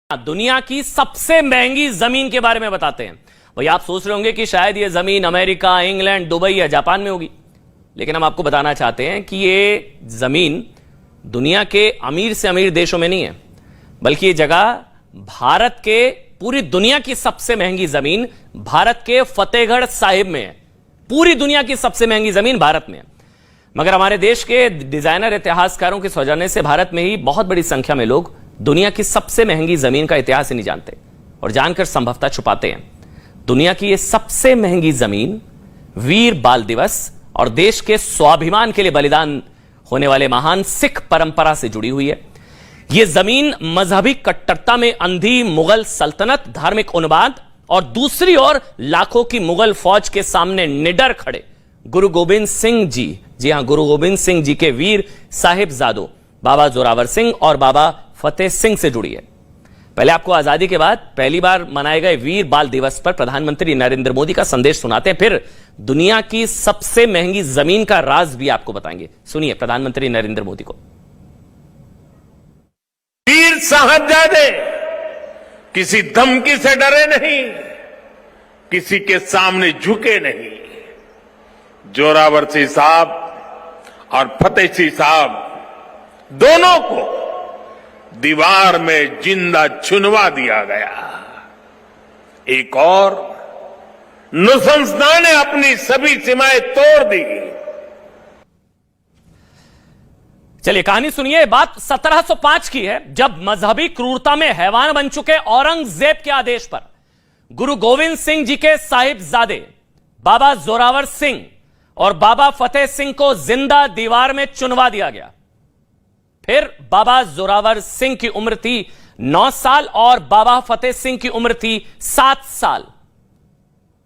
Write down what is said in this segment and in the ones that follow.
दुनिया की सबसे महंगी जमीन के बारे में बताते हैं। भाई आप सोच रहे होंगे कि शायद ये जमीन अमेरिका, इंग्लैंड, दुबई या जापान में होगी, लेकिन हम आपको बताना चाहते हैं कि ये जमीन दुनिया के अमीर से अमीर देशों में नहीं है, बल्कि ये जगह भारत के, पूरी दुनिया की सबसे महंगी जमीन भारत के फतेहगढ़ साहिब में है। पूरी दुनिया की सबसे महंगी जमीन भारत में है, मगर हमारे देश के डिजाइनर इतिहासकारों के सौजन्य से भारत में ही बहुत बड़ी संख्या में लोग दुनिया की सबसे महंगी जमीन का इतिहास ही नहीं जानते और जानकर संभवतः छुपाते हैं। दुनिया की यह सबसे महंगी जमीन वीर बाल दिवस और देश के स्वाभिमान के लिए बलिदान होने वाले महान सिख परंपरा से जुड़ी हुई है। यह जमीन मजहबी कट्टरता में अंधी मुगल सल्तनत, धार्मिक उन्माद और दूसरी ओर लाखों की मुगल फौज के सामने निडर खड़े गुरु गोविंद सिंह जी, जी हां, गुरु गोविंद सिंह जी के वीर साहिबजादों बाबा जोरावर सिंह और बाबा फतेह सिंह से जुड़ी है। पहले आपको आजादी के बाद पहली बार मनाए गए वीर बाल दिवस पर प्रधानमंत्री नरेंद्र मोदी का संदेश सुनाते हैं, फिर दुनिया की सबसे महंगी जमीन का राज भी आपको बताएंगे। सुनिए प्रधानमंत्री नरेंद्र मोदी को। वीर साहबजादे किसी धमकी से डरे नहीं, किसी के सामने झुके नहीं। जोरावर सिंह साहब और फतेह सिंह साहब दोनों को दीवार में जिंदा चुनवा दिया गया। एक और नृशंसता ने अपनी सभी सीमाएं तोड़ दी। चलिए कहानी सुनिए। बात 1705 की है, जब मजहबी क्रूरता में हैवान बन चुके औरंगजेब के आदेश पर गुरु गोविंद सिंह जी के साहिबजादे बाबा जोरावर सिंह और बाबा फतेह सिंह को जिंदा दीवार में चुनवा दिया गया। फिर बाबा जोरावर सिंह की उम्र थी 9 साल और बाबा फतेह सिंह की उम्र थी 7 साल।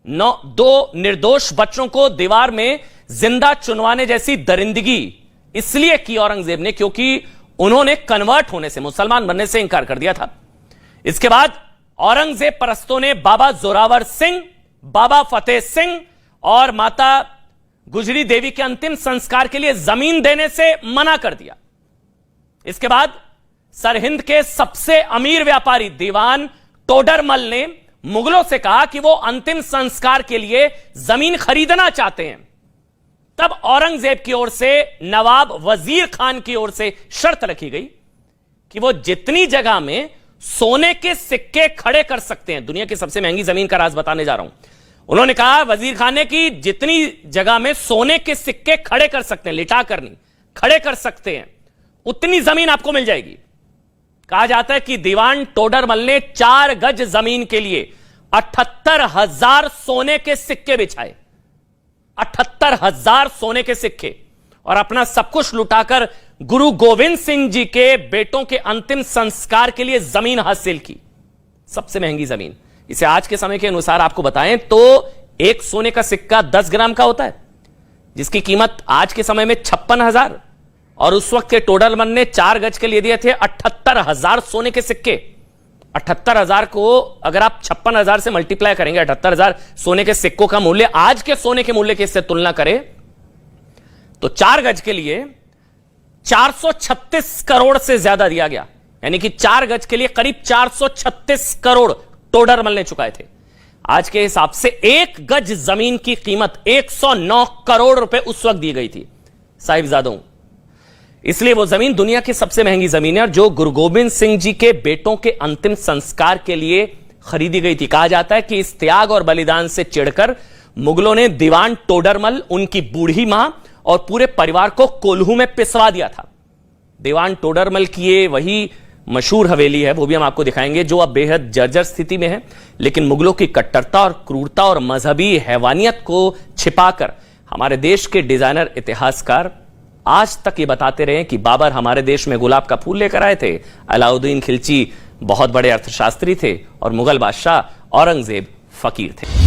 दो निर्दोष बच्चों को दीवार में जिंदा चुनवाने जैसी दरिंदगी इसलिए की औरंगजेब ने क्योंकि उन्होंने कन्वर्ट होने से, मुसलमान बनने से इंकार कर दिया था। इसके बाद औरंगजेब परस्तों ने बाबा जोरावर सिंह, बाबा फतेह सिंह और माता गुजरी देवी के अंतिम संस्कार के लिए जमीन देने से मना कर दिया। इसके बाद सरहिंद के सबसे अमीर व्यापारी दीवान टोडरमल ने मुगलों से कहा कि वो अंतिम संस्कार के लिए जमीन खरीदना चाहते हैं। तब औरंगजेब की ओर से नवाब वजीर खान की ओर से शर्त रखी गई कि वो जितनी जगह में सोने के सिक्के खड़े कर सकते हैं, दुनिया की सबसे महंगी जमीन का राज बताने जा रहा हूं, उन्होंने कहा वजीर खान ने कि जितनी जगह में सोने के सिक्के खड़े कर सकते हैं, लिटा कर नहीं, खड़े कर सकते हैं, उतनी जमीन आपको मिल जाएगी। कहा जाता है कि दीवान टोडरमल ने 4 गज जमीन के लिए 78,000 सोने के सिक्के बिछाए, 78,000 सोने के सिक्के, और अपना सब कुछ लुटाकर गुरु गोविंद सिंह जी के बेटों के अंतिम संस्कार के लिए जमीन हासिल की। सबसे महंगी जमीन। इसे आज के समय के अनुसार आपको बताएं तो एक सोने का सिक्का 10 ग्राम का होता है, जिसकी कीमत आज के समय में 56,000, और उस वक्त के टोडरमल ने 4 गज के लिए दिए थे 78,000 सोने के सिक्के। 78,000 को अगर आप 56,000 से मल्टीप्लाई करेंगे, 78,000 सोने के सिक्कों का मूल्य आज के सोने के मूल्य के इससे तुलना करें तो 4 गज के लिए 436 करोड़ से ज्यादा दिया गया। यानी कि 4 गज के लिए करीब 436 करोड़ टोडरमल ने चुकाए थे। आज के हिसाब से 1 गज जमीन की कीमत 109 करोड़ रुपए उस वक्त दी गई थी साहिबजादों। इसलिए वो जमीन दुनिया की सबसे महंगी जमीन है, जो गुरु गोविंद सिंह जी के बेटों के अंतिम संस्कार के लिए खरीदी गई थी। कहा जाता है कि इस त्याग और बलिदान से चिढ़कर मुगलों ने दीवान टोडरमल, उनकी बूढ़ी मां और पूरे परिवार को कोल्हू में पिसवा दिया था। दीवान टोडरमल की ये वही मशहूर हवेली है, वो भी हम आपको दिखाएंगे, जो अब बेहद जर्जर स्थिति में है, लेकिन मुगलों की कट्टरता और क्रूरता और मजहबी हैवानियत को छिपाकर हमारे देश के डिजाइनर इतिहासकार आज तक ये बताते रहे कि बाबर हमारे देश में गुलाब का फूल लेकर आए थे, अलाउद्दीन खिलजी बहुत बड़े अर्थशास्त्री थे और मुगल बादशाह औरंगजेब फकीर थे।